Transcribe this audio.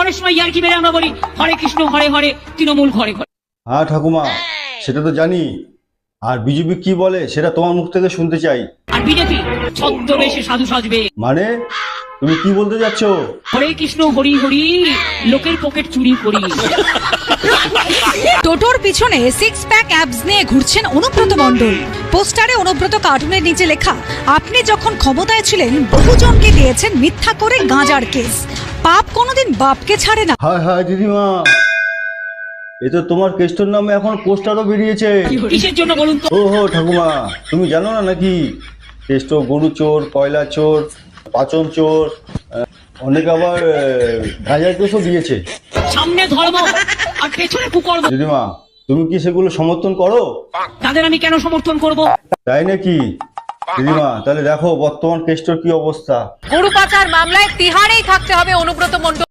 অনেক সময় ইয়ার্কি মেরে আমরা বলি হরে কৃষ্ণ হরে হরে, তৃণমূল ঘরে ঘরে। হ্যাঁ ঠাকুমা, সেটা তো জানি। আর বিজেপি কি বলে সেটা তোমার মুখ থেকে শুনতে চাই। আর বিজেপি ছদ্মবেশে সাধু সাজবে। মানে তুমি কি বলতে যাচ্ছ? হরে কৃষ্ণ হরি হরি, লোকের পকেট চুরি করি। টোটোর পিছনে সিক্স প্যাক অ্যাবস নিয়ে ঘুরছেন অনুব্রত মণ্ডল। পোস্টারে অনুব্রত কার্টুনের নিচে লেখা, আপনি যখন ক্ষমতায় ছিলেন বহুজনকে দিয়েছেন মিথ্যা করে গাঁজার কেস, পাপ কোনোদিন বাপকে ছাড়ে না। হায় হায় দিদিমা, এ তো তোমার কেষ্টর নামে এখন পোস্টারও বেরিয়েছে। কিসের জন্য বলুন তো? ও হো ঠাকুমা, তুমি জানো না নাকি? কেষ্ট গরু চোর, কয়লা চোর, পাচন চোর, অনেক আবার গাঁজার কেসও দিয়েছে। সামনে ধর্ম আর পেছনে কুকর্ম, দিদিমা তুমি কি সেগুলো সমর্থন করো? তাদের আমি কেন সমর্থন করব? তাই নাকি? দিদিমা তাহলে দেখো বর্তমান কেষ্টর কি অবস্থা। গরু পাচার মামলায় তিহারেই থাকতে হবে অনুব্রত মণ্ডল।